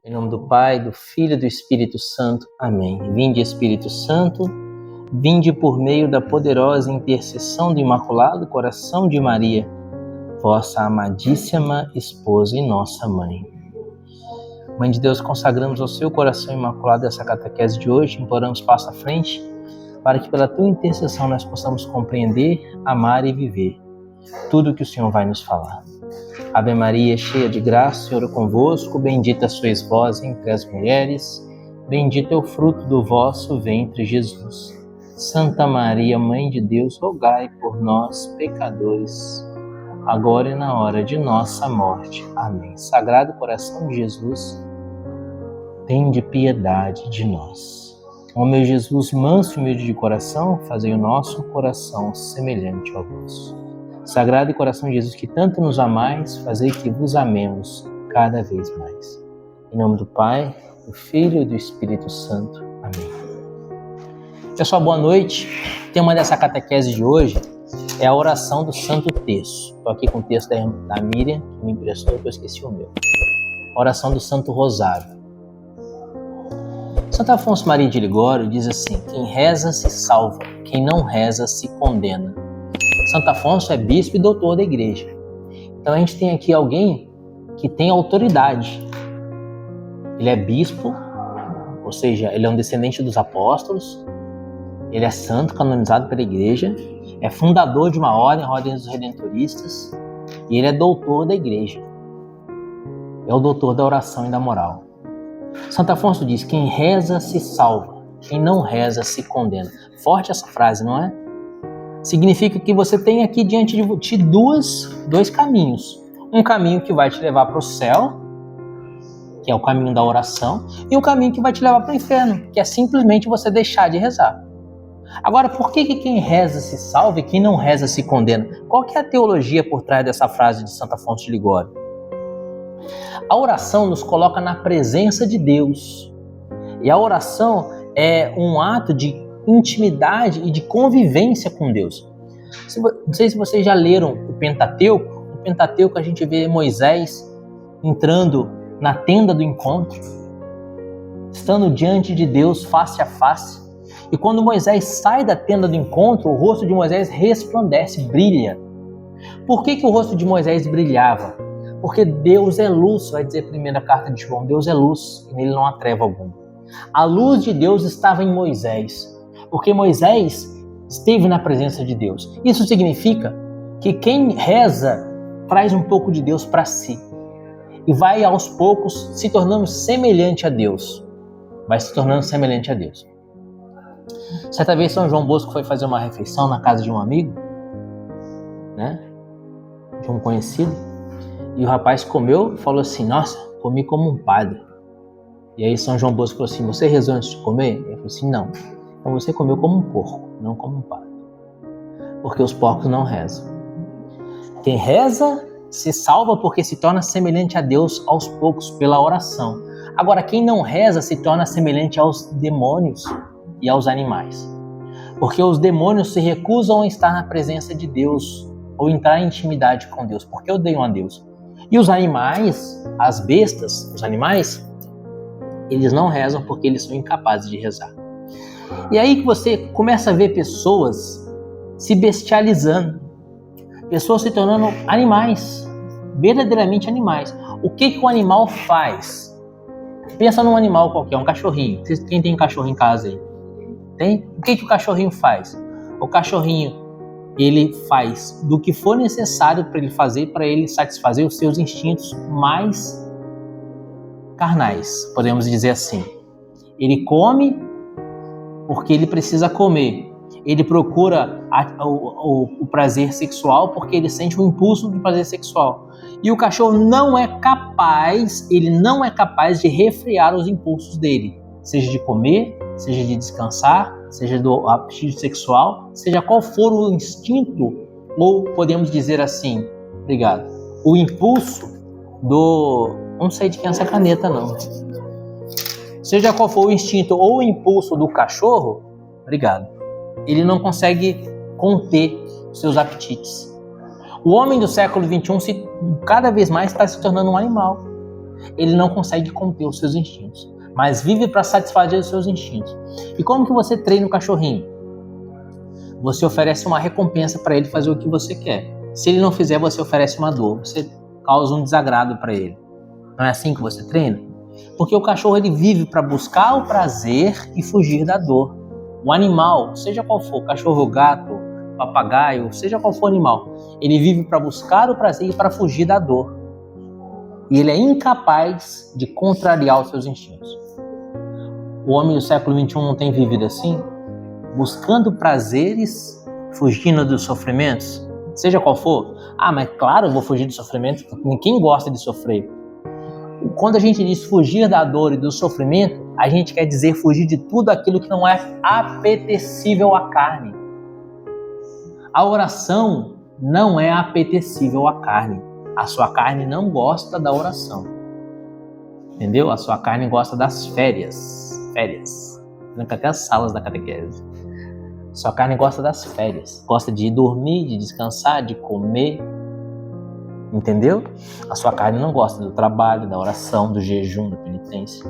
Em nome do Pai, do Filho e do Espírito Santo. Amém. Vinde, Espírito Santo, vinde por meio da poderosa intercessão do Imaculado Coração de Maria, vossa amadíssima esposa e nossa mãe. Mãe de Deus, consagramos ao seu coração imaculado essa catequese de hoje, imploramos passo à frente, para que pela tua intercessão nós possamos compreender, amar e viver tudo o que o Senhor vai nos falar. Ave Maria, cheia de graça, o Senhor é convosco, bendita sois vós entre as mulheres, bendito é o fruto do vosso ventre, Jesus. Santa Maria, Mãe de Deus, rogai por nós, pecadores, agora e na hora de nossa morte. Amém. Sagrado coração de Jesus, tende piedade de nós. Ó meu Jesus, manso e humilde de coração, fazei o nosso coração semelhante ao vosso. Sagrado coração de Jesus, que tanto nos amais, fazei que vos amemos cada vez mais. Em nome do Pai, do Filho e do Espírito Santo. Amém. Pessoal, boa noite. O tema dessa catequese de hoje é a oração do Santo Terço. Estou aqui com o texto da Miriam, que me emprestou, que eu esqueci o meu. A oração do Santo Rosário. Santo Afonso Maria de Ligório diz assim: quem reza se salva, quem não reza se condena. Santo Afonso é bispo e doutor da igreja. Então a gente tem aqui alguém que tem autoridade. Ele é bispo, ou seja, ele é um descendente dos apóstolos, ele é santo, canonizado pela igreja, é fundador de uma ordem, a Ordem dos Redentoristas, e ele é doutor da igreja. É o doutor da oração e da moral. Santo Afonso diz: quem reza se salva, quem não reza se condena. Forte essa frase, não é? Significa que você tem aqui diante de ti dois caminhos. Um caminho que vai te levar para o céu, que é o caminho da oração, e um caminho que vai te levar para o inferno, que é simplesmente você deixar de rezar. Agora, por que quem reza se salva e quem não reza se condena? Qual que é a teologia por trás dessa frase de Santo Afonso de Ligório? A oração nos coloca na presença de Deus. E a oração é um ato de intimidade e de convivência com Deus. Não sei se vocês já leram o Pentateuco. No Pentateuco a gente vê Moisés entrando na tenda do encontro, estando diante de Deus face a face. E quando Moisés sai da tenda do encontro, o rosto de Moisés resplandece, brilha. Por que o rosto de Moisés brilhava? Porque Deus é luz, vai dizer a primeira carta de João. Deus é luz e nele não há treva alguma. A luz de Deus estava em Moisés, porque Moisés esteve na presença de Deus. Isso significa que quem reza traz um pouco de Deus para si e vai aos poucos se tornando semelhante a Deus. Vai se tornando semelhante a Deus. Certa vez São João Bosco foi fazer uma refeição na casa de um amigo, né, de um conhecido, e o rapaz comeu e falou assim: nossa, comi como um padre. E aí São João Bosco falou assim: você rezou antes de comer? Ele falou assim: não. Então você comeu como um porco, não como um padre. Porque os porcos não rezam. Quem reza se salva porque se torna semelhante a Deus aos poucos, pela oração. Agora, quem não reza se torna semelhante aos demônios e aos animais. Porque os demônios se recusam a estar na presença de Deus ou entrar em intimidade com Deus, porque odeiam a Deus. E os animais, as bestas, os animais, eles não rezam porque eles são incapazes de rezar. E aí que você começa a ver pessoas se bestializando, pessoas se tornando animais, verdadeiramente animais. O que o animal faz? Pensa num animal qualquer, um cachorrinho. Quem tem um cachorro em casa aí? Tem? O que o cachorrinho faz? O cachorrinho, ele faz do que for necessário para ele fazer, para ele satisfazer os seus instintos mais carnais, podemos dizer assim. Ele come porque ele precisa comer. Ele procura o prazer sexual porque ele sente o impulso do prazer sexual. E o cachorro ele não é capaz de refrear os impulsos dele, seja de comer, seja de descansar, seja do apetite sexual, seja qual for o instinto, ou podemos dizer assim, obrigado, o impulso do... não sei de quem é essa caneta não. Seja qual for o instinto ou o impulso do cachorro, obrigado, ele não consegue conter seus apetites. O homem do século XXI cada vez mais está se tornando um animal. ele não consegue conter os seus instintos, mas vive para satisfazer os seus instintos. E como que você treina o cachorrinho? Você oferece uma recompensa para ele fazer o que você quer. Se ele não fizer, você oferece uma dor, você causa um desagrado para ele. Não é assim que você treina? Porque o cachorro ele vive para buscar o prazer e fugir da dor. O animal, seja qual for, cachorro, gato, papagaio, seja qual for o animal, ele vive para buscar o prazer e para fugir da dor. E ele é incapaz de contrariar os seus instintos. O homem do século XXI não tem vivido assim? Buscando prazeres, fugindo dos sofrimentos? Seja qual for. Ah, mas claro, eu vou fugir do sofrimento, porque ninguém gosta de sofrer. Quando a gente diz fugir da dor e do sofrimento, a gente quer dizer fugir de tudo aquilo que não é apetecível à carne. A oração não é apetecível à carne. A sua carne não gosta da oração. Entendeu? A sua carne gosta das férias. Férias. Até as salas da catequese. Sua carne gosta das férias. Gosta de dormir, de descansar, de comer. Entendeu? A sua carne não gosta do trabalho, da oração, do jejum, da penitência.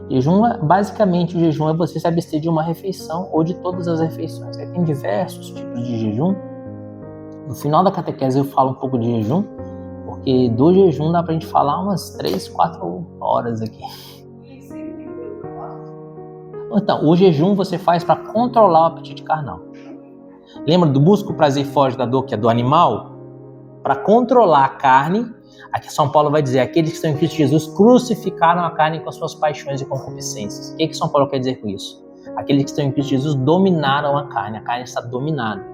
Jejum, basicamente, o jejum é você se abster de uma refeição ou de todas as refeições. Aí tem diversos tipos de jejum. No final da catequese eu falo um pouco de jejum, porque do jejum dá pra gente falar umas 3, 4 horas aqui. Então, o jejum você faz para controlar o apetite carnal. Lembra do busca o prazer e foge da dor, que é do animal? Para controlar a carne, aqui São Paulo vai dizer, aqueles que estão em Cristo Jesus crucificaram a carne com as suas paixões e concupiscências. O que São Paulo quer dizer com isso? Aqueles que estão em Cristo Jesus dominaram a carne está dominada.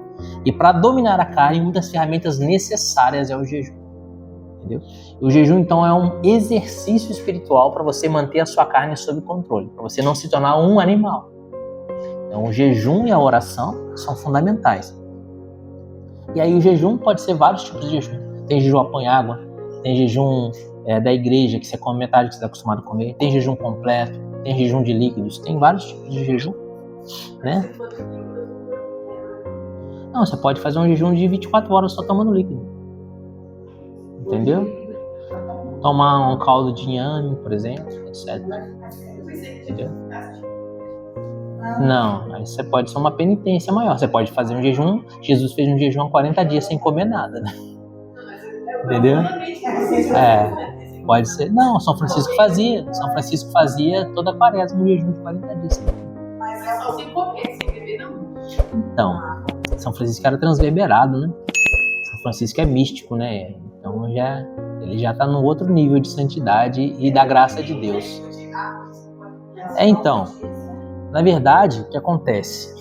E para dominar a carne, uma das ferramentas necessárias é o jejum. Entendeu? E o jejum, então, é um exercício espiritual para você manter a sua carne sob controle, para você não se tornar um animal. Então, o jejum e a oração são fundamentais. E aí o jejum pode ser vários tipos de jejum. Tem jejum põe água, tem jejum da igreja, que você come metade que você está acostumado a comer, tem jejum completo, tem jejum de líquidos, tem vários tipos de jejum, né? Não, você pode fazer um jejum de 24 horas só tomando líquido. Entendeu? Tomar um caldo de inhame, por exemplo, etc. Entendeu? Não, aí você pode ser uma penitência maior. Você pode fazer um jejum. Jesus fez um jejum há 40 dias sem comer nada, né? Entendeu? Pode ser. Não, São Francisco fazia. São Francisco fazia toda a quaresma um jejum de 40 dias. Mas é só sem comer, sem beber não. Então, São Francisco era transverberaado, né? São Francisco é místico, né? Então ele já está no outro nível de santidade e da graça de Deus. Então, na verdade, o que acontece?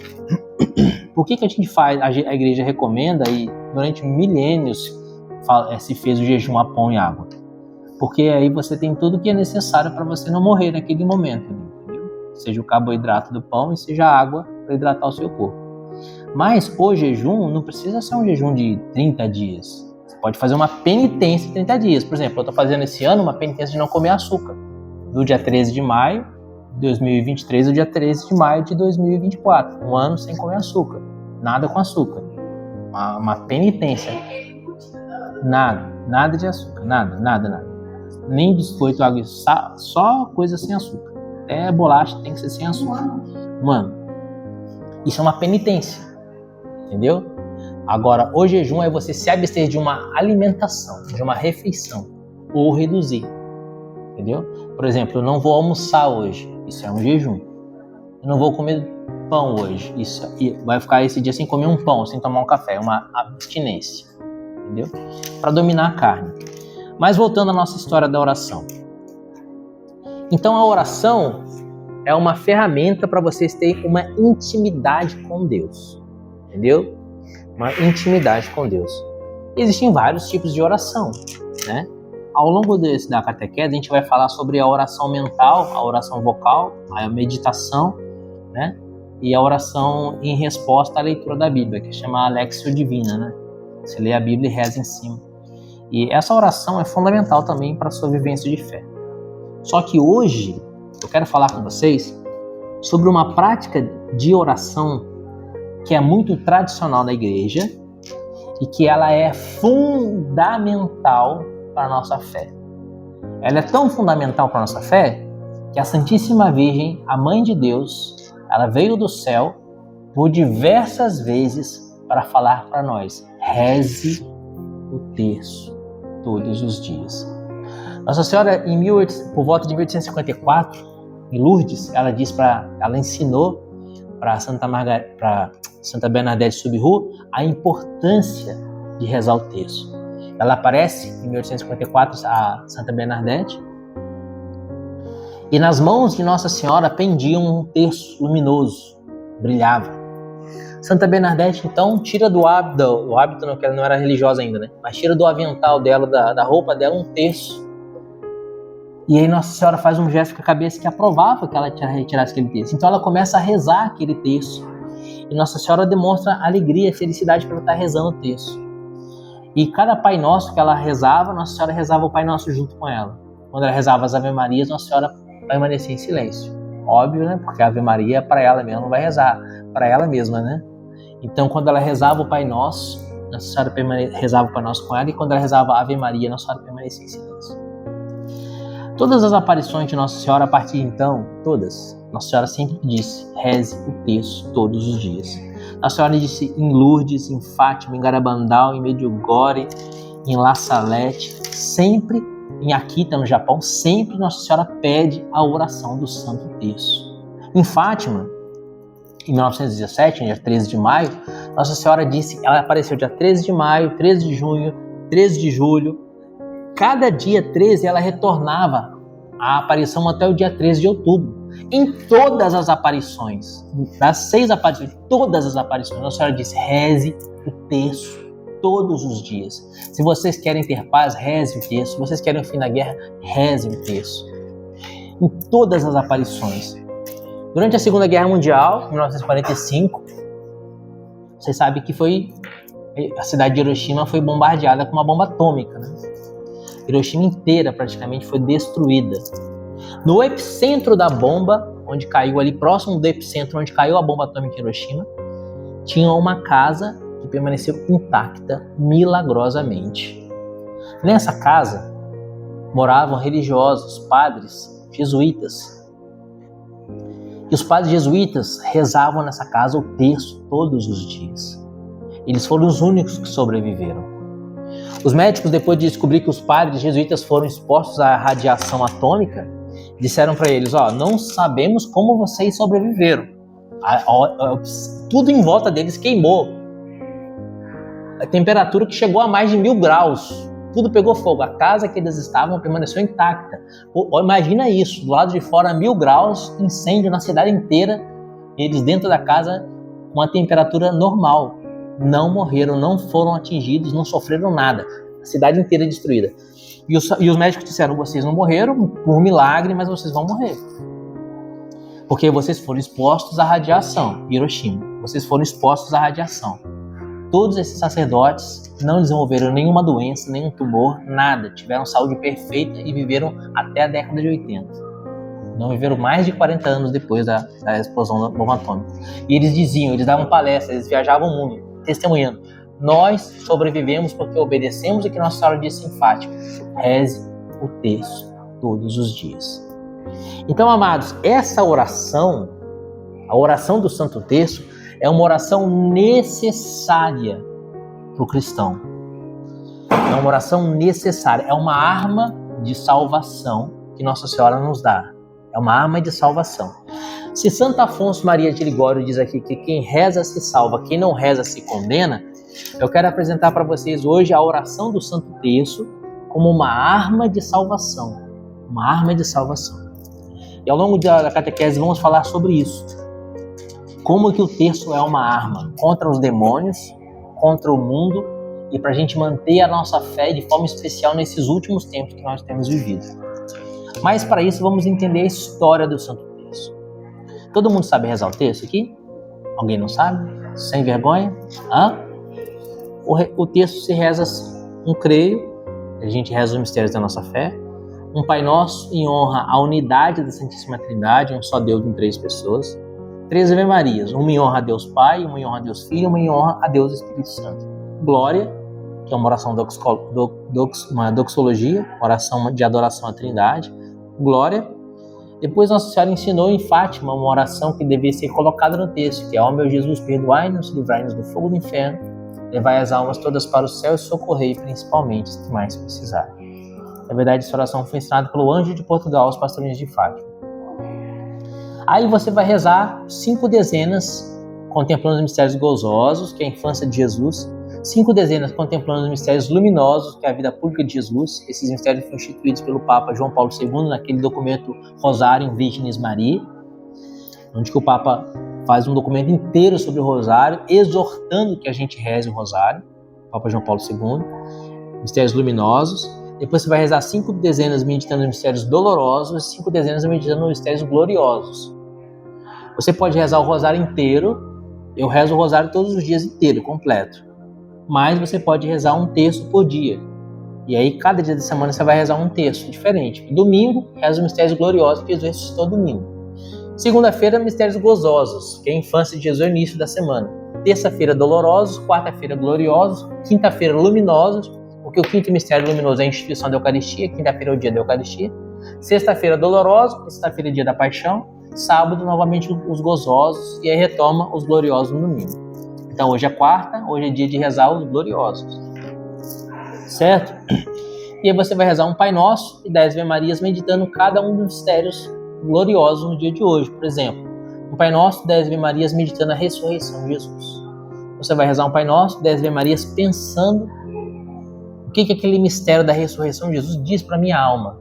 Por que a gente faz, a igreja recomenda e durante milênios se fez o jejum a pão e água? Porque aí você tem tudo que é necessário para você não morrer naquele momento, entendeu? Seja o carboidrato do pão e seja a água para hidratar o seu corpo. Mas o jejum não precisa ser um jejum de 30 dias. Você pode fazer uma penitência de 30 dias. Por exemplo, eu estou fazendo esse ano uma penitência de não comer açúcar. Do dia 13 de maio de 2023 ao dia 13 de maio de 2024. Um ano sem comer açúcar. Nada com açúcar. Uma penitência. Nada de açúcar. Nada. Nem biscoito, água, só coisa sem açúcar. Até bolacha tem que ser sem açúcar. Mano, isso é uma penitência. Entendeu? Agora, o jejum é você se abster de uma alimentação, de uma refeição, ou reduzir. Entendeu? Por exemplo, eu não vou almoçar hoje. Isso é um jejum. Eu não vou comer pão hoje. Isso vai ficar esse dia sem comer um pão, sem tomar um café. É uma abstinência. Entendeu? Para dominar a carne. Mas voltando à nossa história da oração. Então a oração é uma ferramenta para vocês terem uma intimidade com Deus. Entendeu? Uma intimidade com Deus. Existem vários tipos de oração, né? Ao longo da catequese, a gente vai falar sobre a oração mental, a oração vocal, a meditação, né? E a oração em resposta à leitura da Bíblia, que chama Alexio Divina, né? Você lê a Bíblia e reza em cima. E essa oração é fundamental também para a sua vivência de fé. Só que hoje, eu quero falar com vocês sobre uma prática de oração que é muito tradicional da igreja e que ela é fundamental para a nossa fé. Ela é tão fundamental para a nossa fé que a Santíssima Virgem, a Mãe de Deus, ela veio do céu por diversas vezes para falar para nós: reze o terço todos os dias. Nossa Senhora, por volta de 1854, em Lourdes, ela ensinou para Santa Bernadette Soubirous a importância de rezar o terço. Ela aparece em 1854, a Santa Bernadette, e nas mãos de Nossa Senhora pendia um terço luminoso, brilhava. Santa Bernadette, então, tira do hábito não, que ela não era religiosa ainda, né? Mas tira do avental dela, da roupa dela, um terço. E aí Nossa Senhora faz um gesto com a cabeça que aprovava que ela retirasse aquele terço. Então ela começa a rezar aquele terço. E Nossa Senhora demonstra alegria, felicidade por ela estar rezando o terço. E cada Pai Nosso que ela rezava, Nossa Senhora rezava o Pai Nosso junto com ela. Quando ela rezava as Ave Marias, Nossa Senhora permanecia em silêncio. Óbvio, né? Porque a Ave Maria, para ela mesma, não vai rezar. Para ela mesma, né? Então, quando ela rezava o Pai Nosso, Nossa Senhora rezava o Pai Nosso com ela. E quando ela rezava a Ave Maria, Nossa Senhora permanecia em silêncio. Todas as aparições de Nossa Senhora, a partir de então, todas, Nossa Senhora sempre disse: reze o terço todos os dias. Nossa Senhora disse em Lourdes, em Fátima, em Garabandal, em Medjugorje, em La Salette, sempre em Akita, no Japão, sempre Nossa Senhora pede a oração do Santo Terço. Em Fátima, em 1917, dia 13 de maio, Nossa Senhora disse, ela apareceu dia 13 de maio, 13 de junho, 13 de julho. Cada dia 13 ela retornava à aparição até o dia 13 de outubro. Em todas as aparições, das 6 aparições, todas as aparições, Nossa Senhora disse: reze o terço todos os dias. Se vocês querem ter paz, reze o terço. Se vocês querem o fim da guerra, reze o terço. Em todas as aparições. Durante a Segunda Guerra Mundial, em 1945, vocês sabem que a cidade de Hiroshima foi bombardeada com uma bomba atômica, né? Hiroshima inteira praticamente foi destruída. No epicentro da bomba, onde caiu ali, próximo do epicentro onde caiu a bomba atômica em Hiroshima, tinha uma casa que permaneceu intacta milagrosamente. Nessa casa moravam religiosos, padres jesuítas. E os padres jesuítas rezavam nessa casa o terço todos os dias. Eles foram os únicos que sobreviveram. Os médicos, depois de descobrir que os padres jesuítas foram expostos à radiação atômica, disseram para eles: não sabemos como vocês sobreviveram. Tudo em volta deles queimou. A temperatura que chegou a mais de 1000 graus. Tudo pegou fogo. A casa que eles estavam permaneceu intacta. Imagina isso, do lado de fora, 1000 graus, incêndio na cidade inteira. Eles dentro da casa com a temperatura normal. Não morreram, não foram atingidos, não sofreram nada. A cidade inteira destruída. E os médicos disseram: vocês não morreram por milagre, mas vocês vão morrer. Porque vocês foram expostos à radiação. Hiroshima, vocês foram expostos à radiação. Todos esses sacerdotes não desenvolveram nenhuma doença, nenhum tumor, nada. Tiveram saúde perfeita e viveram até a década de 80. Não viveram mais de 40 anos depois da explosão da bomba atômica. E eles davam palestras, eles viajavam o mundo, testemunhando: nós sobrevivemos porque obedecemos o que Nossa Senhora disse em Fátima: reze o terço todos os dias. Então, amados, essa oração, a oração do Santo Terço, é uma oração necessária para o cristão. É uma oração necessária, é uma arma de salvação que Nossa Senhora nos dá. É uma arma de salvação. Se Santo Afonso Maria de Ligório diz aqui que quem reza se salva, quem não reza se condena, eu quero apresentar para vocês hoje a oração do Santo Terço como uma arma de salvação. Uma arma de salvação. E ao longo da catequese vamos falar sobre isso. Como que o terço é uma arma contra os demônios, contra o mundo e para a gente manter a nossa fé de forma especial nesses últimos tempos que nós temos vivido. Mas para isso vamos entender a história do Santo Terço. Todo mundo sabe rezar o terço aqui? Alguém não sabe? Sem vergonha? O terço se reza assim: um creio, a gente reza os mistérios da nossa fé, um Pai Nosso em honra à unidade da Santíssima Trindade, um só Deus em 3 pessoas, 3 Ave Marias, uma em honra a Deus Pai, uma em honra a Deus Filho, uma em honra a Deus Espírito Santo. Glória que é uma oração uma doxologia, oração de adoração à Trindade, glória. Depois Nossa Senhora ensinou em Fátima uma oração que devia ser colocada no texto, que é: ó meu Jesus, perdoai-nos, livrai-nos do fogo do inferno, levai as almas todas para o céu e socorrei principalmente os que mais precisarem. Na verdade, essa oração foi ensinada pelo anjo de Portugal aos pastorinhos de Fátima. Aí você vai rezar 5 dezenas contemplando os mistérios gozosos, que é a infância de Jesus, 5 dezenas contemplando os mistérios luminosos, que é a vida pública de Jesus. Esses mistérios foram instituídos pelo Papa João Paulo II naquele documento Rosário Virginis Maria, onde que o Papa faz um documento inteiro sobre o Rosário, exortando que a gente reze o Rosário, Papa João Paulo II, mistérios luminosos. Depois você vai rezar 5 dezenas meditando nos mistérios dolorosos e 5 dezenas meditando nos mistérios gloriosos. Você pode rezar o Rosário inteiro. Eu rezo o Rosário todos os dias inteiro, completo. Mas você pode rezar um terço por dia. E aí, cada dia da semana, você vai rezar um terço diferente. Domingo, reza os mistérios gloriosos, que Jesus ressuscitou domingo. Segunda-feira, mistérios gozosos, que é a infância de Jesus, início da semana. Terça-feira, dolorosos. Quarta-feira, gloriosos. Quinta-feira, luminosos, porque o quinto mistério luminoso é a instituição da Eucaristia. Quinta-feira é o dia da Eucaristia. Sexta-feira, dolorosos. Sexta-feira é dia da Paixão. Sábado, novamente, os gozosos. E aí retoma os gloriosos no domingo. Então, hoje é quarta, hoje é dia de rezar os gloriosos. Certo? E aí você vai rezar um Pai Nosso e 10 Ave Marias, meditando cada um dos mistérios gloriosos no dia de hoje. Por exemplo, um Pai Nosso e 10 Ave Marias, meditando a ressurreição de Jesus. Você vai rezar um Pai Nosso e 10 Ave Marias, pensando o que aquele mistério da ressurreição de Jesus diz para a minha alma.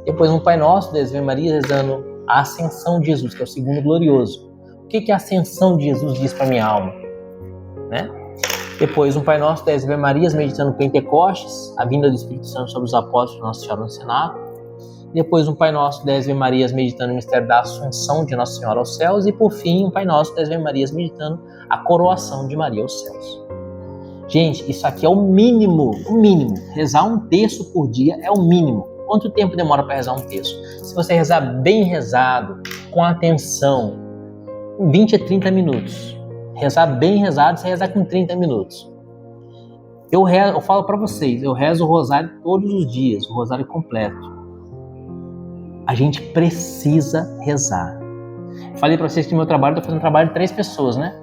Depois um Pai Nosso, 10 Ave Marias, rezando a ascensão de Jesus, que é o segundo glorioso. O que a ascensão de Jesus diz para a minha alma? Né? Depois um Pai Nosso, 10 Ave Marias, meditando Pentecostes, a vinda do Espírito Santo sobre os apóstolos, Nossa Senhora no Senado. Depois um Pai Nosso, 10 Ave Marias, meditando o mistério da Assunção de Nossa Senhora aos céus. E por fim, um Pai Nosso, 10 Ave Marias, meditando a coroação de Maria aos céus. Gente, isso aqui é o mínimo, o mínimo. Rezar um terço por dia é o mínimo. Quanto tempo demora para rezar um terço? Se você rezar bem rezado, com atenção, 20 a 30 minutos. Rezar bem rezado, você rezar com 30 minutos. Eu falo para vocês, eu rezo o rosário todos os dias, o rosário completo. A gente precisa rezar. Falei para vocês que no meu trabalho, eu estou fazendo um trabalho de 3 pessoas, né?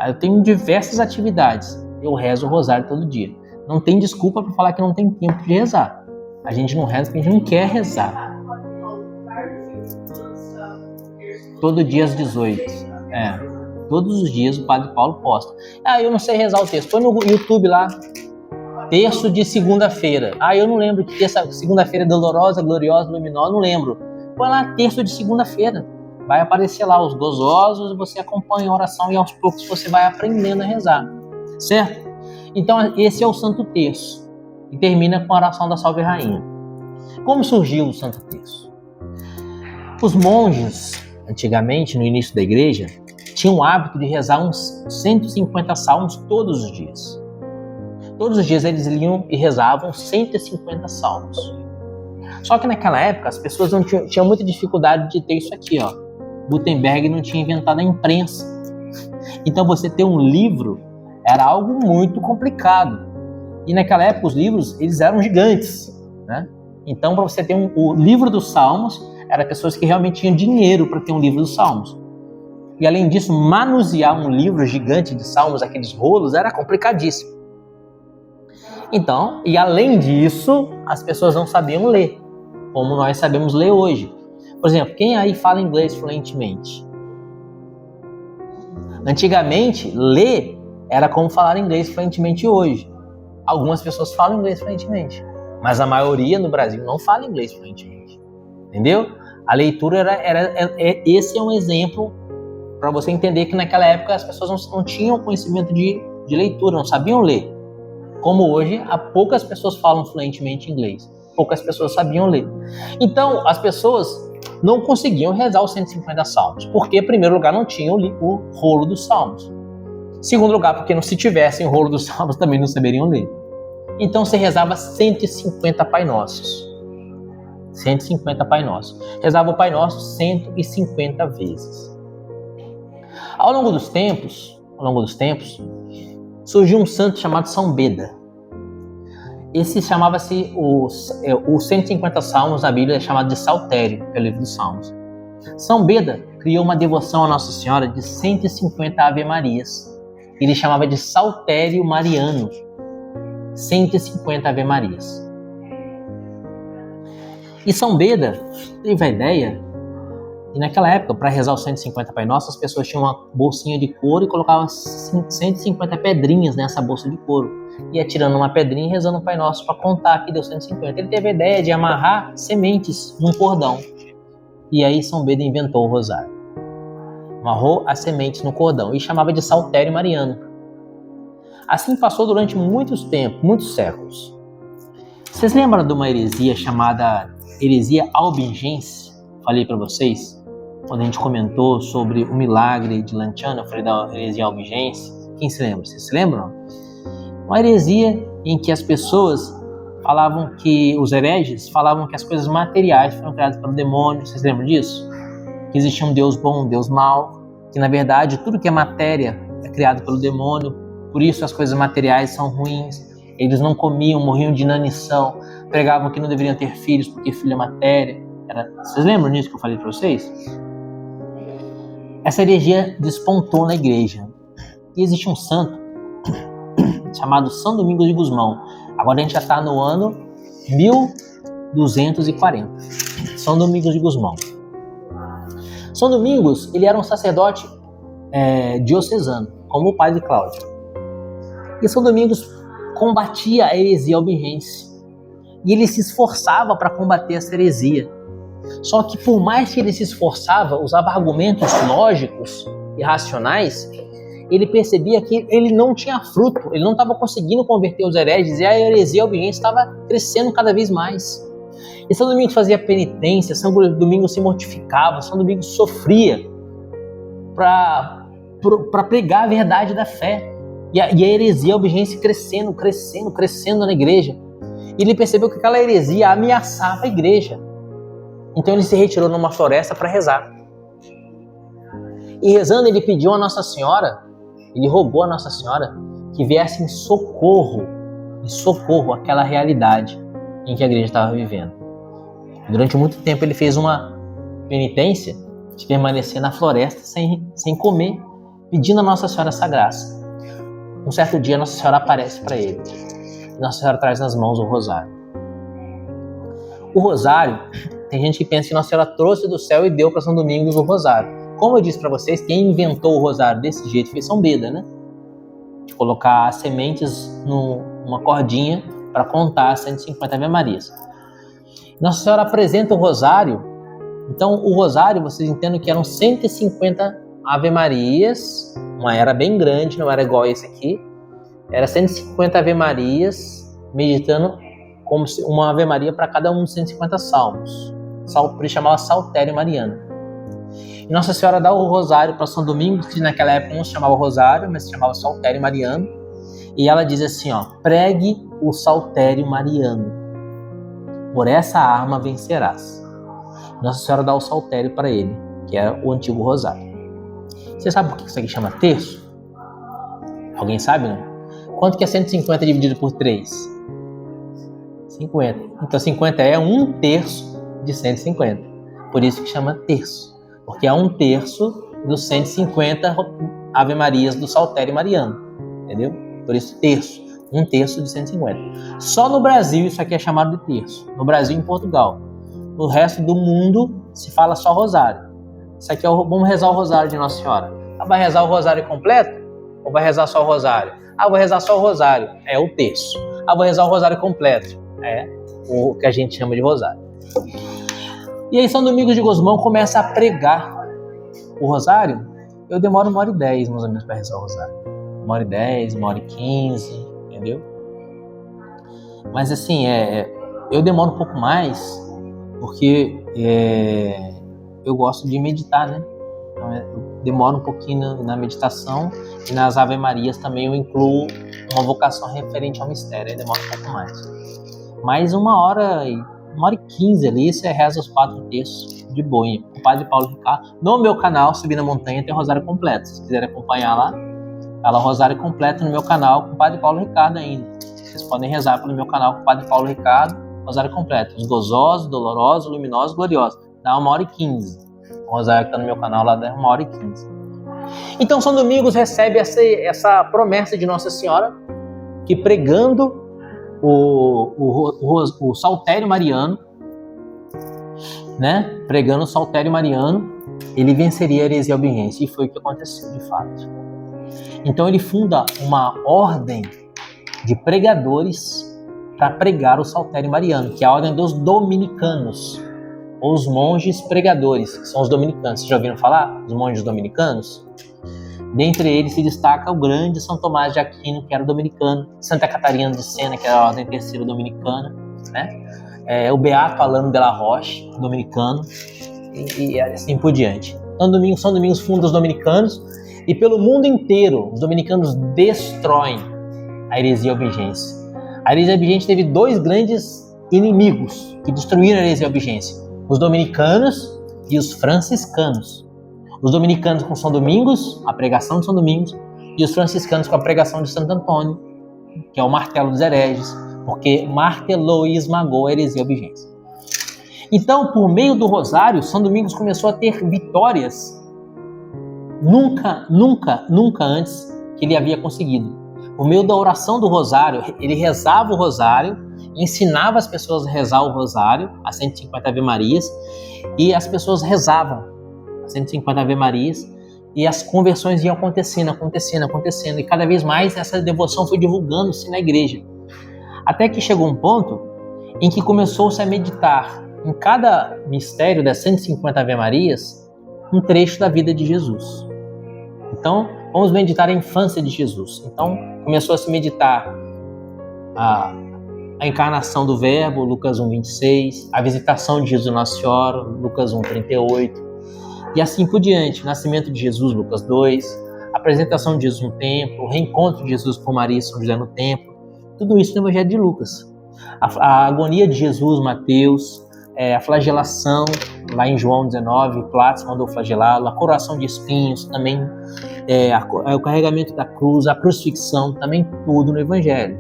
Eu tenho diversas atividades. Eu rezo o rosário todo dia. Não tem desculpa para falar que não tem tempo de rezar. A gente não reza porque a gente não quer rezar. Todo dia às 18. Todos os dias o Padre Paulo posta. Eu não sei rezar o texto. Põe no YouTube lá. Terço de segunda-feira. Eu não lembro que segunda-feira é dolorosa, gloriosa, luminosa. Não lembro. Põe lá terço de segunda-feira. Vai aparecer lá os gozosos. Você acompanha a oração e aos poucos você vai aprendendo a rezar. Certo? Então esse é o Santo Terço. E termina com a oração da Salve Rainha. Como surgiu o Santo Terço? Os monges, antigamente, no início da igreja, tinham o hábito de rezar uns 150 salmos todos os dias. Todos os dias eles liam e rezavam 150 salmos. Só que naquela época as pessoas não tinham muita dificuldade de ter isso aqui, ó. Gutenberg não tinha inventado a imprensa. Então você ter um livro era algo muito complicado. E naquela época os livros eles eram gigantes, né? Então para você ter o livro dos Salmos, eram pessoas que realmente tinham dinheiro para ter um livro dos Salmos. E além disso, manusear um livro gigante de Salmos, aqueles rolos, era complicadíssimo. Então, e além disso, as pessoas não sabiam ler, como nós sabemos ler hoje. Por exemplo, quem aí fala inglês fluentemente? Antigamente, ler era como falar inglês fluentemente hoje. Algumas pessoas falam inglês fluentemente, mas a maioria no Brasil não fala inglês fluentemente. Entendeu? A leitura esse é um exemplo para você entender que naquela época as pessoas não tinham conhecimento de leitura, não sabiam ler. Como hoje, poucas pessoas falam fluentemente inglês, poucas pessoas sabiam ler. Então, as pessoas não conseguiam rezar os 150 salmos, porque, em primeiro lugar, não tinham o rolo dos salmos. Segundo lugar, porque se tivessem o rolo dos salmos, também não saberiam ler. Então, você rezava 150 Pai Nossos. 150 Pai Nossos. Rezava o Pai Nosso 150 vezes. Ao longo dos tempos, surgiu um santo chamado São Beda. Esse chamava-se os 150 Salmos na Bíblia, é chamado de Saltério, pelo livro dos Salmos. São Beda criou uma devoção a Nossa Senhora de 150 Ave-Marias. Ele chamava de Saltério Mariano. 150 Ave-Marias. E São Beda teve a ideia, e naquela época, para rezar os 150 Pai Nosso, as pessoas tinham uma bolsinha de couro e colocavam 150 pedrinhas nessa bolsa de couro. Ia tirando uma pedrinha e rezando o Pai Nosso para contar que deu 150. Ele teve a ideia de amarrar sementes num cordão. E aí São Beda inventou o rosário. Amarrou as sementes no cordão e chamava de Saltério Mariano. Assim passou durante muitos séculos. Vocês lembram de uma heresia chamada heresia albigense? Falei para vocês, quando a gente comentou sobre o milagre de Lanciano, eu falei da heresia albigense. Quem se lembra? Vocês se lembram? Uma heresia em que as pessoas falavam que, os hereges falavam que as coisas materiais foram criadas pelo demônio. Vocês lembram disso? Que existia um Deus bom, um Deus mau, que na verdade tudo que é matéria é criado pelo demônio, por isso as coisas materiais são ruins. Eles não comiam, morriam de inanição, pregavam que não deveriam ter filhos porque filho é matéria. Vocês lembram disso que eu falei para vocês? Essa heresia despontou na igreja. E existe um santo chamado São Domingos de Gusmão. Agora a gente já está no ano 1240. São Domingos de Gusmão. São Domingos, ele era um sacerdote diocesano, como o padre Cláudio. E São Domingos combatia a heresia albigense. E ele se esforçava para combater essa heresia. Só que por mais que ele se esforçava, usava argumentos lógicos e racionais, ele percebia que ele não tinha fruto, ele não estava conseguindo converter os hereges e a heresia albigense estava crescendo cada vez mais. E São Domingos fazia penitência, São Domingos se mortificava, São Domingos sofria para pregar a verdade da fé. E a heresia albigense crescendo na igreja. E ele percebeu que aquela heresia ameaçava a igreja. Então ele se retirou numa floresta para rezar. E rezando ele pediu a Nossa Senhora, ele rogou a Nossa Senhora que viesse em socorro àquela realidade em que a igreja estava vivendo. Durante muito tempo ele fez uma penitência de permanecer na floresta sem comer, pedindo a Nossa Senhora essa graça. Um certo dia Nossa Senhora aparece para ele. Nossa Senhora traz nas mãos o rosário. O rosário, tem gente que pensa que Nossa Senhora trouxe do céu e deu para São Domingos o rosário. Como eu disse para vocês, quem inventou o rosário desse jeito foi São Beda, né? De colocar as sementes numa cordinha para contar 150 Ave-Marias. Nossa Senhora apresenta o rosário. Então, o rosário, vocês entendem que eram 150 Ave-Marias. Uma era bem grande, não era igual esse aqui. Era 150 Ave-Marias, meditando como uma Ave-Maria para cada um dos 150 salmos. Por isso chamava Saltério Mariano. E Nossa Senhora dá o rosário para São Domingos, que naquela época não se chamava rosário, mas se chamava Saltério Mariano. E ela diz assim, pregue o Saltério Mariano. Por essa arma vencerás. Nossa Senhora dá o saltério para ele, que é o antigo rosário. Você sabe por que isso aqui chama terço? Alguém sabe, não? Quanto que é 150 dividido por 3? 50. Então 50 é 1/3 de 150. Por isso que chama terço. Porque é 1/3 dos 150 Ave-Marias do Saltério Mariano. Entendeu? Por isso terço. 1/3 de 150. Só no Brasil isso aqui é chamado de terço. No Brasil e em Portugal. No resto do mundo se fala só rosário. Isso aqui vamos rezar o rosário de Nossa Senhora. Vai rezar o rosário completo? Ou vai rezar só o rosário? Vou rezar só o rosário. É o terço. Vou rezar o rosário completo. É o que a gente chama de rosário. E aí São Domingos de Gusmão começa a pregar o rosário. Eu demoro 1h10 mais ou menos para rezar o rosário. 1h10, 1h15, entendeu? Mas assim, eu demoro um pouco mais porque eu gosto de meditar, né? Então, eu demoro um pouquinho na meditação e nas Ave-Marias também eu incluo uma vocação referente ao mistério, aí demora um pouco mais. Mais 1h15 ali, você reza os 4 terços de boa. O Padre Paulo Ricardo, no meu canal, Subir na Montanha, tem o Rosário Completo. Se quiserem acompanhar lá, tá lá o Rosário Completo no meu canal com o Padre Paulo Ricardo ainda. Vocês podem rezar pelo meu canal com o Padre Paulo Ricardo, rosário completo. Os gozosos, dolorosos, luminosos, gloriosos. Dá 1h15. O rosário que está no meu canal lá dá 1h15. Então São Domingos recebe essa promessa de Nossa Senhora, que pregando o saltério mariano, né? Pregando o saltério mariano, ele venceria a heresia albigense. E foi o que aconteceu, de fato. Então ele funda uma ordem de pregadores para pregar o saltério mariano, que é a ordem dos dominicanos, ou os monges pregadores, que são os dominicanos. Vocês já ouviram falar dos monges dominicanos? Dentre eles se destaca o grande São Tomás de Aquino, que era dominicano, Santa Catarina de Sena, que era a ordem terceira dominicana, né? O Beato Alano de la Roche, dominicano, e assim por diante. Então São Domingos funda os dominicanos, e pelo mundo inteiro os dominicanos destroem a heresia albigense. A heresia albigense teve dois grandes inimigos que destruíram a heresia albigense: os dominicanos e os franciscanos. Os dominicanos com São Domingos, a pregação de São Domingos, e os franciscanos com a pregação de Santo Antônio, que é o martelo dos hereges, porque martelou e esmagou a heresia albigense. Então, por meio do rosário, São Domingos começou a ter vitórias nunca antes que ele havia conseguido. Por meio da oração do rosário, ele rezava o rosário, ensinava as pessoas a rezar o rosário, as 150 Ave-Marias, e as pessoas rezavam as 150 Ave-Marias, e as conversões iam acontecendo, e cada vez mais essa devoção foi divulgando-se na igreja. Até que chegou um ponto em que começou-se a meditar em cada mistério das 150 Ave-Marias um trecho da vida de Jesus. Então, vamos meditar a infância de Jesus. Então, começou a se meditar a encarnação do Verbo, Lucas 1:26, a visitação de Jesus Nossa Senhora, Lucas 1:38, e assim por diante. O nascimento de Jesus, Lucas 2, a apresentação de Jesus no templo, o reencontro de Jesus com Maria e São José no templo, tudo isso no Evangelho de Lucas. A agonia de Jesus, Mateus, a flagelação, lá em João 19, Pilatos mandou flagelá-lo, a coroação de espinhos, também o carregamento da cruz, a crucifixão, também tudo no Evangelho.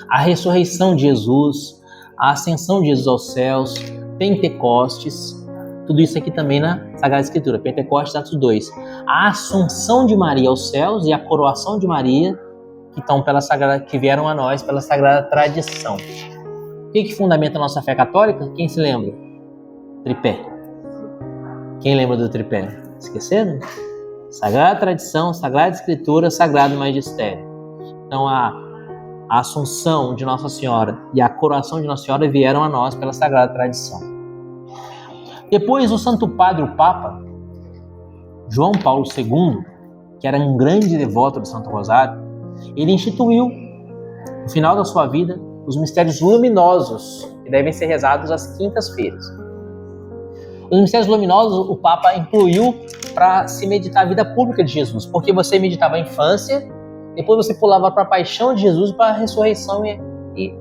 A ressurreição de Jesus, a ascensão de Jesus aos céus, Pentecostes, tudo isso aqui também na Sagrada Escritura, Pentecostes, Atos 2. A assunção de Maria aos céus e a coroação de Maria, que vieram a nós pela Sagrada Tradição. O que fundamenta a nossa fé católica? Quem se lembra? Tripé. Quem lembra do tripé? Esqueceram? Sagrada Tradição, Sagrada Escritura, Sagrado Magistério. Então a Assunção de Nossa Senhora e a coroação de Nossa Senhora vieram a nós pela Sagrada Tradição. Depois o Santo Padre, o Papa, João Paulo II, que era um grande devoto do Santo Rosário, ele instituiu, no final da sua vida, os mistérios luminosos, que devem ser rezados às quintas-feiras. Os mistérios luminosos o Papa incluiu para se meditar a vida pública de Jesus, porque você meditava a infância, depois você pulava para a paixão de Jesus, para a ressurreição e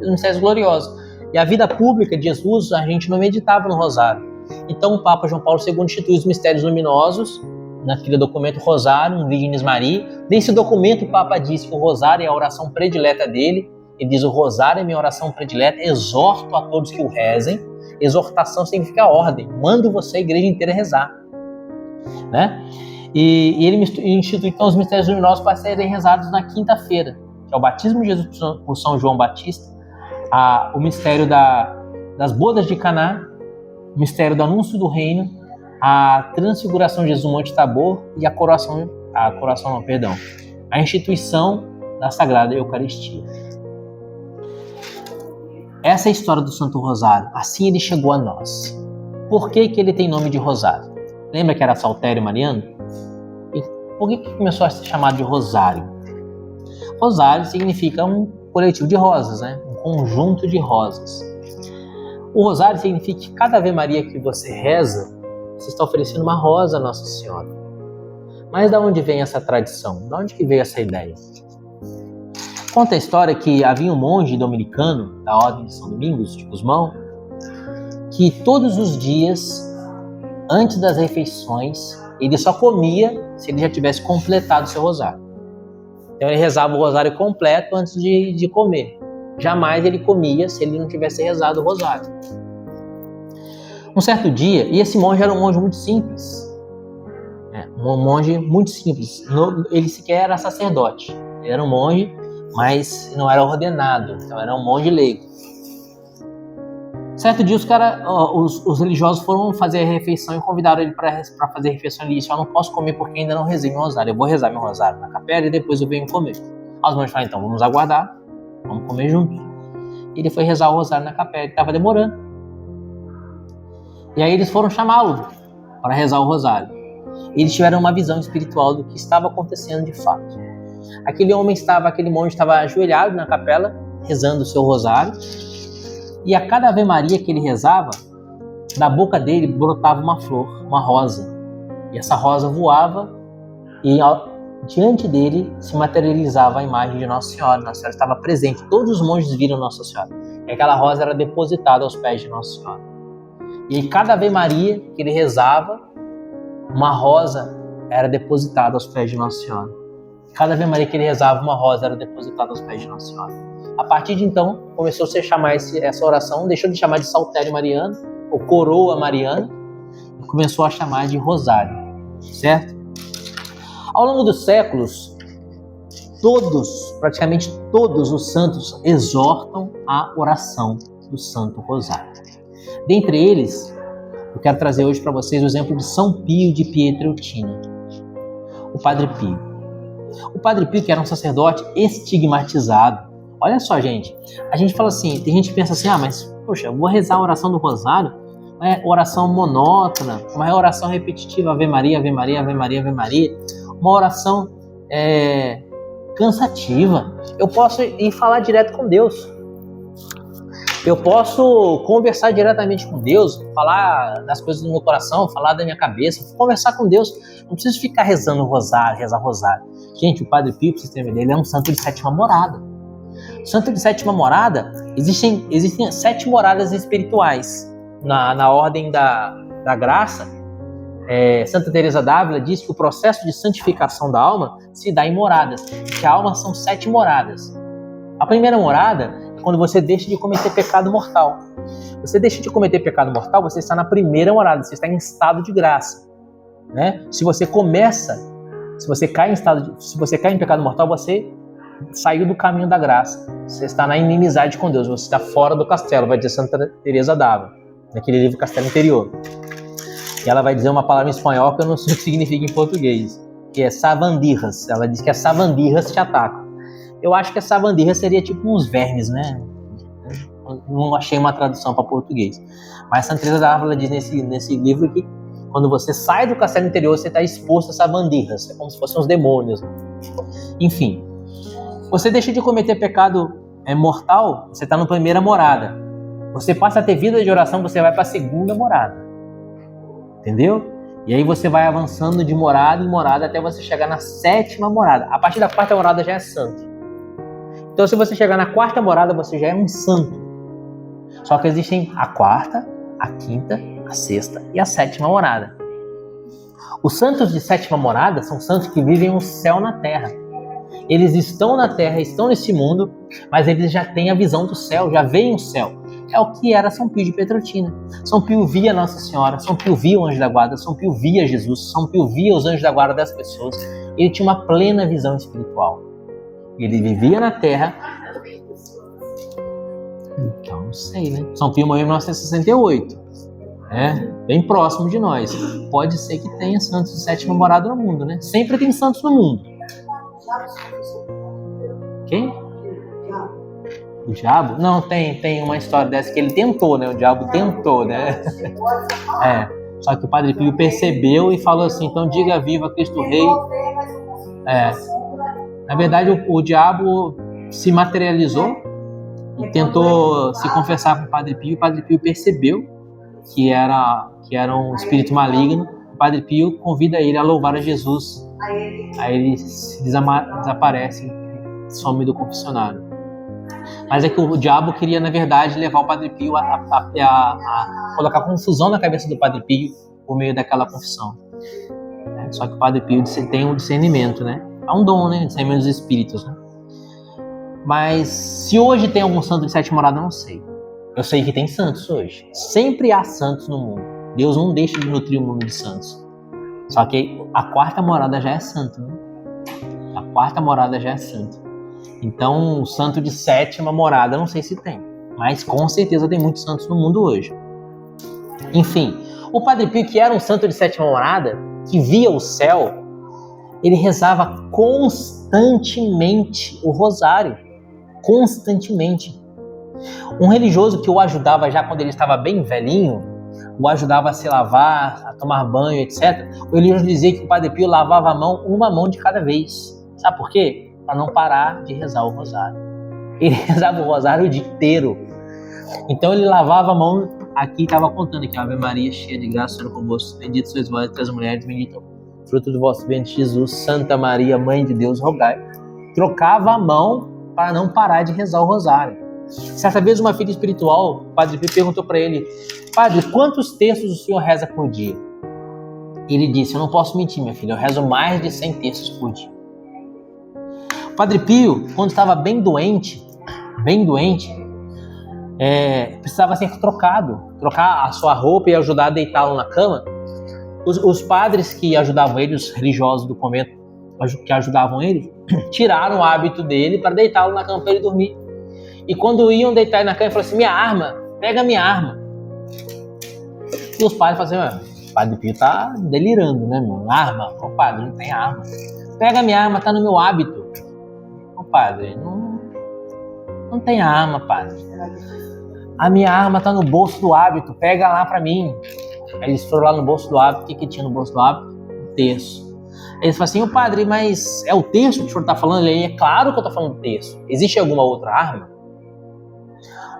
os mistérios gloriosos. E a vida pública de Jesus a gente não meditava no rosário. Então o Papa João Paulo II instituiu os mistérios luminosos, naquele documento Rosário, um Virginis Mariae. Nesse documento o Papa diz que o rosário é a oração predileta dele. Ele diz: o rosário é minha oração predileta, exorto a todos que o rezem. Exortação significa ordem, mando você, a igreja inteira, rezar, né? E ele institui então os mistérios luminosos para serem rezados na quinta-feira, que é o batismo de Jesus por São João Batista, o mistério das bodas de Caná, o mistério do anúncio do reino, a transfiguração de Jesus no Monte Tabor e a instituição da Sagrada Eucaristia. Essa é a história do Santo Rosário. Assim ele chegou a nós. Por que ele tem nome de Rosário? Lembra que era saltério mariano? E por que começou a ser chamado de Rosário? Rosário significa um coletivo de rosas, né? Um conjunto de rosas. O rosário significa que cada Ave Maria que você reza, você está oferecendo uma rosa a Nossa Senhora. Mas de onde vem essa tradição? De onde que veio essa ideia? Conta a história que havia um monge dominicano da Ordem de São Domingos, de Gusmão, que todos os dias, antes das refeições, ele só comia se ele já tivesse completado o seu rosário. Então ele rezava o rosário completo antes de comer. Jamais ele comia se ele não tivesse rezado o rosário. Um certo dia, e esse monge era um monge muito simples. Um monge muito simples. Ele sequer era sacerdote. Ele era um monge, mas não era ordenado. Então era um monge leigo. Certo dia os religiosos foram fazer a refeição e convidaram ele para fazer a refeição. Ele disse: eu não posso comer porque ainda não rezei meu rosário. Eu vou rezar meu rosário na capela e depois eu venho comer. Os monges falaram: então vamos aguardar, vamos comer juntos. E ele foi rezar o rosário na capela, ele estava demorando. E aí eles foram chamá-lo para rezar o rosário. Eles tiveram uma visão espiritual do que estava acontecendo de fato. Aquele monge estava ajoelhado na capela, rezando o seu rosário. E a cada Ave Maria que ele rezava, da boca dele brotava uma flor, uma rosa. E essa rosa voava e diante dele se materializava a imagem de Nossa Senhora. Nossa Senhora estava presente, todos os monges viram Nossa Senhora. E aquela rosa era depositada aos pés de Nossa Senhora. E aí, cada Ave Maria que ele rezava, uma rosa era depositada aos pés de Nossa Senhora. Cada Ave Maria que ele rezava, uma rosa era depositada aos pés de Nossa Senhora. A partir de então, começou a se chamar essa oração, deixou de chamar de saltério mariano, ou coroa mariana, e começou a chamar de rosário, certo? Ao longo dos séculos, praticamente todos os santos exortam a oração do Santo Rosário. Dentre eles, eu quero trazer hoje para vocês o exemplo de São Pio de Pietrelcina, o Padre Pio. O Padre Pio, que era um sacerdote estigmatizado. Olha só, gente, a gente fala assim, tem gente que pensa assim, mas, poxa, eu vou rezar a oração do Rosário, é oração monótona, uma oração repetitiva, Ave Maria, Ave Maria, Ave Maria, Ave Maria, uma oração cansativa. Eu posso ir falar direto com Deus. Eu posso conversar diretamente com Deus, falar das coisas do meu coração, falar da minha cabeça, conversar com Deus. Não preciso ficar rezando rosário, rezar rosário. Gente, o Padre Pio, pra vocês terem ideia, ele é um santo de sétima morada. Santo de sétima morada, existem 7 moradas espirituais. Na ordem da graça, Santa Teresa d'Ávila diz que o processo de santificação da alma se dá em moradas, que a alma são 7 moradas. A primeira morada é quando você deixa de cometer pecado mortal. Você deixa de cometer pecado mortal, você está na primeira morada, você está em estado de graça, né? Se você cai em pecado mortal, você saiu do caminho da graça. Você está na inimizade com Deus, você está fora do castelo, vai dizer Santa Teresa d'Ávila, naquele livro Castelo Interior. E ela vai dizer uma palavra em espanhol que eu não sei o que significa em português, que é savandirras. Ela diz que as savandirras te atacam. Eu acho que a savandirra seria tipo uns vermes, né? Não achei uma tradução para português. Mas Santa Teresa d'Ávila diz nesse livro que quando você sai do castelo interior, você está exposto a savandirras. É como se fossem uns demônios. Enfim, você deixa de cometer pecado mortal, você está na primeira morada. Você passa a ter vida de oração, você vai para a segunda morada. Entendeu? E aí você vai avançando de morada em morada até você chegar na 7ª morada. A partir da 4ª morada já é santo. Então, se você chegar na 4ª morada, você já é um santo. Só que existem a 4ª, a 5ª, a 6ª e a 7ª morada. Os santos de 7ª morada são santos que vivem o céu na terra. Eles estão na terra, estão nesse mundo, mas eles já têm a visão do céu, já veem o céu. É o que era São Pio de Pietrelcina. São Pio via Nossa Senhora, São Pio via o anjo da guarda, São Pio via Jesus, São Pio via os anjos da guarda das pessoas. Ele tinha uma plena visão espiritual. Ele vivia na terra. Então, não sei, né? São Pio morreu em 1968. Bem próximo de nós. Pode ser que tenha santos de 7ª morada no mundo, né? Sempre tem santos no mundo. Quem? O diabo? Não, tem uma história dessa que ele tentou, né? O diabo tentou, né? Só que o Padre Pio percebeu e falou assim, então diga viva Cristo Rei. Na verdade, o diabo se materializou e tentou se confessar com o Padre Pio. O Padre Pio percebeu que era um espírito maligno. O Padre Pio convida ele a louvar a Jesus. Aí ele se desaparece, some do confessionário. Mas é que o diabo queria, na verdade, levar o Padre Pio a colocar confusão na cabeça do Padre Pio por meio daquela confissão. Só que o Padre Pio tem um discernimento, né? O É um dom, né? Discernimento dos espíritos, né? Mas se hoje tem algum santo de 7 moradas, eu não sei. Eu sei que tem santos hoje. Sempre há santos no mundo. Deus não deixa de nutrir o mundo de santos. Só que a 4ª morada já é santo, né? A 4ª morada já é santo. Então, o santo de 7ª morada, eu não sei se tem. Mas com certeza tem muitos santos no mundo hoje. Enfim, o Padre Pio, que era um santo de 7ª morada, que via o céu, ele rezava constantemente o rosário. Constantemente. Um religioso que o ajudava já quando ele estava bem velhinho, o ajudava a se lavar, a tomar banho, etc. O religioso dizia que o Padre Pio lavava a mão, uma mão de cada vez. Sabe por quê? Para não parar de rezar o rosário. Ele rezava o rosário o dia inteiro. Então ele lavava a mão, aqui estava contando aqui, Ave Maria, cheia de graça, o Senhor é convosco, bendita sois vós entre as mulheres, bendito o fruto do vosso ventre, Jesus. Santa Maria, Mãe de Deus, rogai. Trocava a mão para não parar de rezar o rosário. Certa vez uma filha espiritual, o Padre Pio perguntou para ele: Padre, quantos textos o senhor reza por dia? Ele disse: eu não posso mentir, minha filha, eu rezo mais de 100 textos por dia. O Padre Pio, quando estava bem doente, precisava ser trocado, trocar a sua roupa e ajudar a deitá-lo na cama. Os padres que ajudavam ele, os religiosos do convento que ajudavam ele, tiraram o hábito dele para deitá-lo na cama para ele dormir. E quando iam deitar ele na cama, ele falou assim: minha arma, pega minha arma. E os padres falaram assim: o Padre Pio tá delirando, né, meu? Arma? O padre não tem arma. Pega minha arma, tá no meu hábito. O padre, não tem arma, padre. A minha arma tá no bolso do hábito, pega lá pra mim. Aí eles foram lá no bolso do hábito. O que tinha no bolso do hábito? Um terço. Eles falaram assim: ô padre, mas é o terço que o senhor tá falando? Ele: é claro que eu tô falando do terço. Existe alguma outra arma?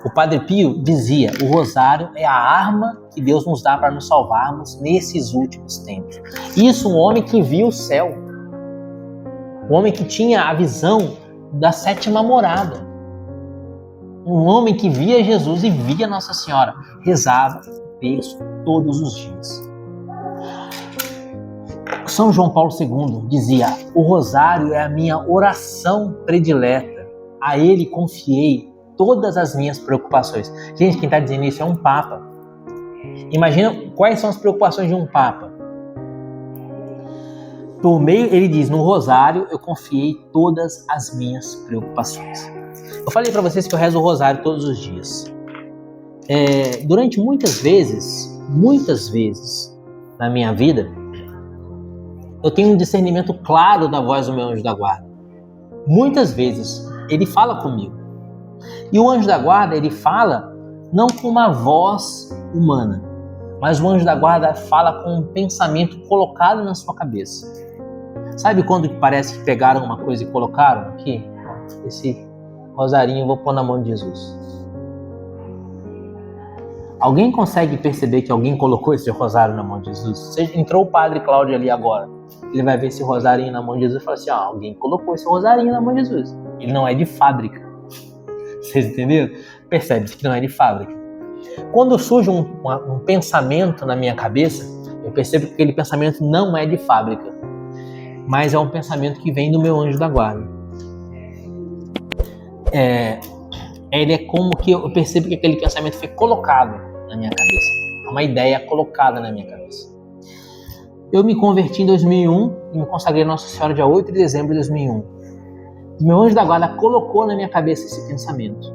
O Padre Pio dizia: o rosário é a arma que Deus nos dá para nos salvarmos nesses últimos tempos. Isso um homem que viu o céu. Um homem que tinha a visão da 7ª morada. Um homem que via Jesus e via Nossa Senhora. Rezava o texto todos os dias. São João Paulo II dizia: o rosário é a minha oração predileta. A ele confiei todas as minhas preocupações. Gente, quem está dizendo isso é um Papa. Imagina quais são as preocupações de um Papa. Por meio, ele diz, no rosário eu confiei todas as minhas preocupações. Eu falei para vocês que eu rezo o rosário todos os dias. Durante muitas vezes na minha vida, eu tenho um discernimento claro da voz do meu anjo da guarda. Muitas vezes ele fala comigo. E o anjo da guarda, ele fala não com uma voz humana, mas o anjo da guarda fala com um pensamento colocado na sua cabeça. Sabe quando parece que pegaram uma coisa e colocaram aqui? Esse rosarinho eu vou pôr na mão de Jesus. Alguém consegue perceber que alguém colocou esse rosário na mão de Jesus? Entrou o padre Cláudio ali agora. Ele vai ver esse rosarinho na mão de Jesus e fala assim: alguém colocou esse rosarinho na mão de Jesus. Ele não é de fábrica. Vocês entenderam? Percebe-se que não é de fábrica. Quando surge um pensamento na minha cabeça, eu percebo que aquele pensamento não é de fábrica, mas é um pensamento que vem do meu anjo da guarda. Ele é como que eu percebo que aquele pensamento foi colocado na minha cabeça. É uma ideia colocada na minha cabeça. Eu me converti em 2001 e me consagrei a Nossa Senhora dia 8 de dezembro de 2001. Meu anjo da guarda colocou na minha cabeça esse pensamento.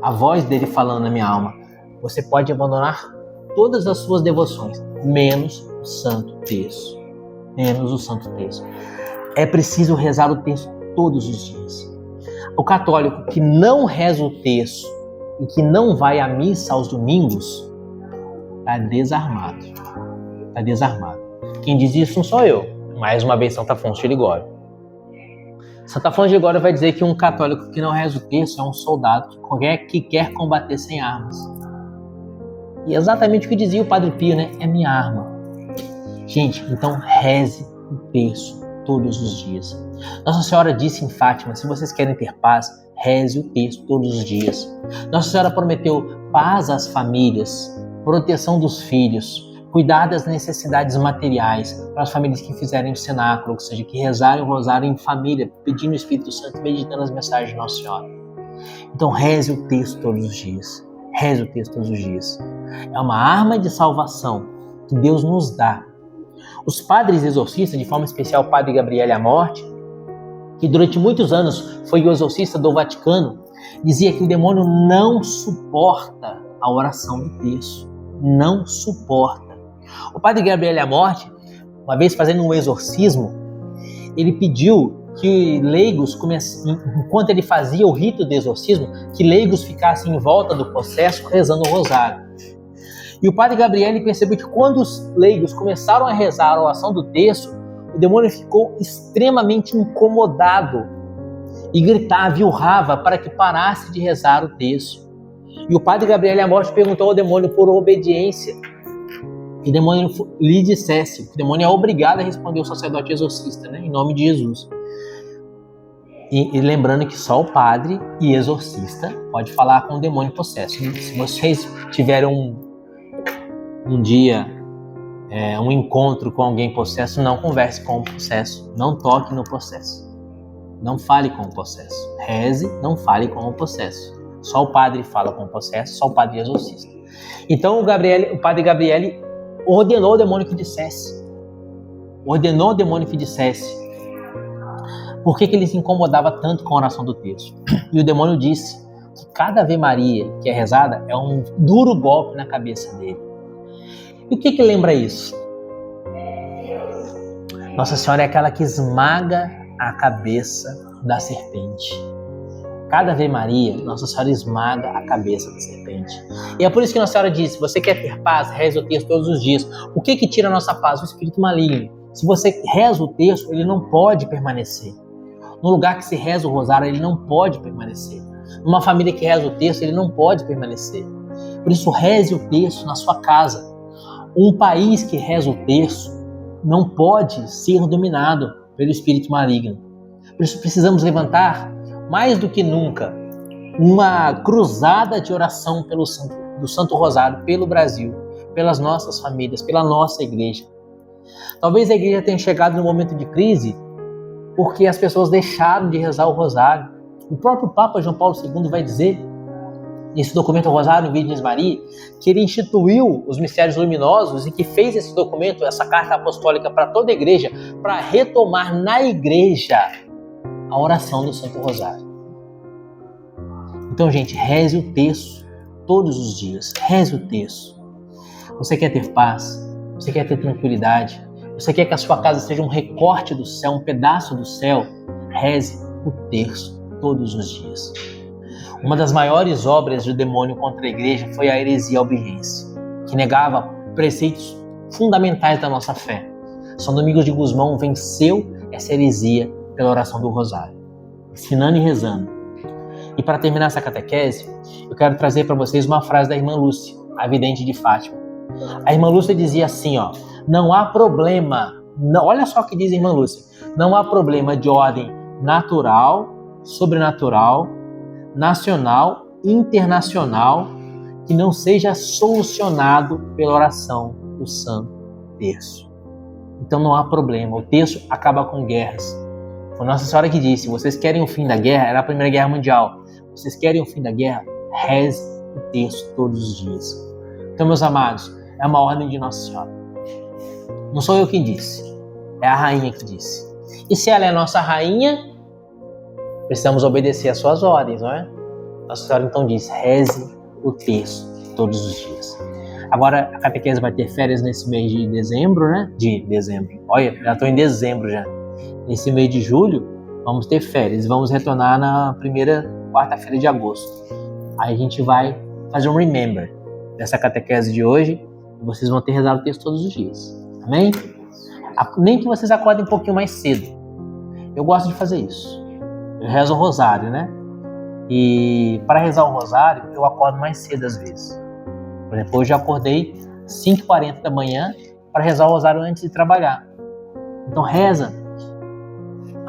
A voz dele falando na minha alma: você pode abandonar todas as suas devoções, menos o Santo Terço. Menos o Santo Terço. É preciso rezar o terço todos os dias. O católico que não reza o terço e que não vai à missa aos domingos está desarmado. Está desarmado. Quem diz isso não sou eu. Mais uma vez, Santo Afonso de Ligório. Santo Afonso de Ligório vai dizer que um católico que não reza o terço é um soldado que quer combater sem armas. E é exatamente o que dizia o Padre Pio, né? É minha arma. Gente, então reze o terço todos os dias. Nossa Senhora disse em Fátima: se vocês querem ter paz, reze o terço todos os dias. Nossa Senhora prometeu paz às famílias, proteção dos filhos, Cuidar das necessidades materiais para as famílias que fizerem o cenáculo, ou seja, que rezarem o rosário em família, pedindo o Espírito Santo e meditando as mensagens de Nossa Senhora. Então reze o texto todos os dias. Reze o texto todos os dias. É uma arma de salvação que Deus nos dá. Os padres exorcistas, de forma especial o Padre Gabriele Amorth, que durante muitos anos foi o exorcista do Vaticano, dizia que o demônio não suporta a oração do terço. Não suporta. O Padre Gabriele Amorth, uma vez fazendo um exorcismo, ele pediu que leigos, enquanto ele fazia o rito do exorcismo, que leigos ficassem em volta do processo rezando o rosário. E o Padre Gabriele percebeu que quando os leigos começaram a rezar a oração do terço, o demônio ficou extremamente incomodado e gritava e urrava para que parasse de rezar o terço. E o Padre Gabriele Amorth perguntou ao demônio por obediência. E o demônio lhe dissesse, que o demônio é obrigado a responder o sacerdote exorcista, né, em nome de Jesus. E lembrando que só o padre e exorcista pode falar com o demônio possesso. Se vocês tiverem um dia, um encontro com alguém possesso, não converse com o possesso, não toque no possesso, não fale com o possesso, reze, não fale com o possesso. Só o padre fala com o possesso, só o padre exorcista. Então o Padre Gabriele ordenou ao demônio que dissesse. Ordenou ao demônio que dissesse. Por que ele se incomodava tanto com a oração do terço? E o demônio disse que cada Ave Maria que é rezada é um duro golpe na cabeça dele. E o que lembra isso? Nossa Senhora é aquela que esmaga a cabeça da serpente. Cada Ave Maria, Nossa Senhora esmaga a cabeça da serpente. E é por isso que Nossa Senhora diz, se você quer ter paz, reze o terço todos os dias. O que tira a nossa paz? O espírito maligno. Se você reza o terço, ele não pode permanecer. No lugar que se reza o rosário, ele não pode permanecer. Numa família que reza o terço, ele não pode permanecer. Por isso, reze o terço na sua casa. Um país que reza o terço não pode ser dominado pelo espírito maligno. Por isso, precisamos levantar, mais do que nunca, uma cruzada de oração do Santo Rosário, pelo Brasil, pelas nossas famílias, pela nossa igreja. Talvez a igreja tenha chegado num momento de crise porque as pessoas deixaram de rezar o rosário. O próprio Papa João Paulo II vai dizer, nesse documento Rosário em Virgens Maria, que ele instituiu os mistérios luminosos e que fez esse documento, essa carta apostólica para toda a igreja, para retomar na igreja a oração do Santo Rosário. Então, gente, reze o terço todos os dias. Reze o terço. Você quer ter paz? Você quer ter tranquilidade? Você quer que a sua casa seja um recorte do céu, um pedaço do céu? Reze o terço todos os dias. Uma das maiores obras do demônio contra a igreja foi a heresia albigense, que negava preceitos fundamentais da nossa fé. São Domingos de Gusmão venceu essa heresia pela oração do rosário, ensinando e rezando. E para terminar essa catequese, eu quero trazer para vocês uma frase da irmã Lúcia, a vidente de Fátima. A irmã Lúcia dizia assim, não há problema, olha só o que diz a irmã Lúcia, não há problema de ordem natural, sobrenatural, nacional, internacional, que não seja solucionado pela oração do Santo Terço. Então não há problema, o terço acaba com guerras. Foi Nossa Senhora que disse, vocês querem o fim da guerra? Era a Primeira Guerra Mundial. Vocês querem o fim da guerra? Reze o terço todos os dias. Então, meus amados, é uma ordem de Nossa Senhora. Não sou eu quem disse, é a rainha que disse. E se ela é nossa rainha, precisamos obedecer às suas ordens, não é? Nossa Senhora então diz, reze o terço todos os dias. Agora, a catequese vai ter férias nesse mês de dezembro, né? Olha, já estou em dezembro já. Nesse mês de julho, vamos ter férias. Vamos retornar na primeira quarta-feira de agosto. Aí a gente vai fazer um remember dessa catequese de hoje. E vocês vão ter rezado o texto todos os dias. Amém? Nem que vocês acordem um pouquinho mais cedo. Eu gosto de fazer isso. Eu rezo o rosário, né? E para rezar o rosário, eu acordo mais cedo às vezes. Por exemplo, hoje eu acordei 5h40 da manhã para rezar o rosário antes de trabalhar. Então reza.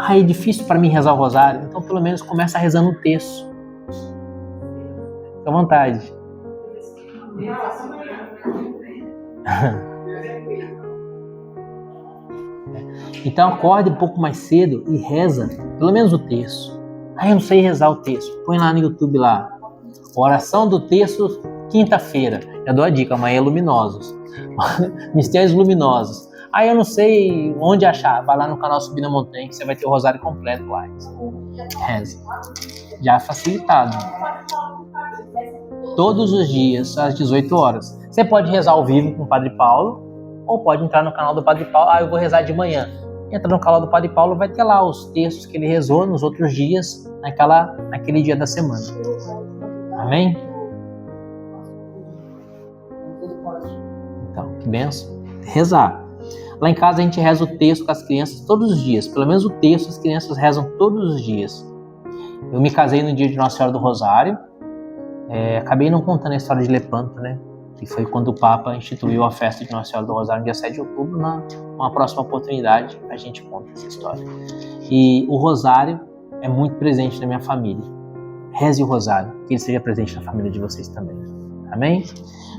É difícil para mim rezar o rosário. Então pelo menos começa rezando um terço. Fica à vontade. Então acorde um pouco mais cedo e reza pelo menos o terço. Eu não sei rezar o terço. Põe lá no YouTube lá. Oração do terço, quinta-feira. Já dou a dica, amanhã é Luminosos. Mistérios Luminosos. Eu não sei onde achar. Vai lá no canal Subir na Montanha que você vai ter o rosário completo lá. Reza. Já facilitado. Todos os dias, às 18 horas. Você pode rezar ao vivo com o Padre Paulo, ou pode entrar no canal do Padre Paulo. Eu vou rezar de manhã. Entra no canal do Padre Paulo, vai ter lá os textos que ele rezou nos outros dias, naquele dia da semana. Amém? Então, que benção. Rezar. Lá em casa a gente reza o texto com as crianças todos os dias. Pelo menos o texto as crianças rezam todos os dias. Eu me casei no dia de Nossa Senhora do Rosário. Acabei não contando a história de Lepanto, né? Que foi quando o Papa instituiu a festa de Nossa Senhora do Rosário no dia 7 de outubro. Numa próxima oportunidade a gente conta essa história. E o Rosário é muito presente na minha família. Reze o Rosário, que ele seja presente na família de vocês também. Amém?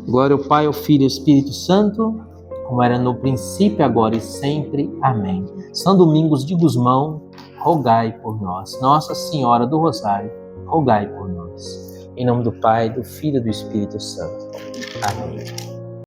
Glória ao Pai, ao Filho e ao Espírito Santo, como era no princípio, agora e sempre. Amém. São Domingos de Gusmão, rogai por nós. Nossa Senhora do Rosário, rogai por nós. Em nome do Pai, do Filho e do Espírito Santo. Amém.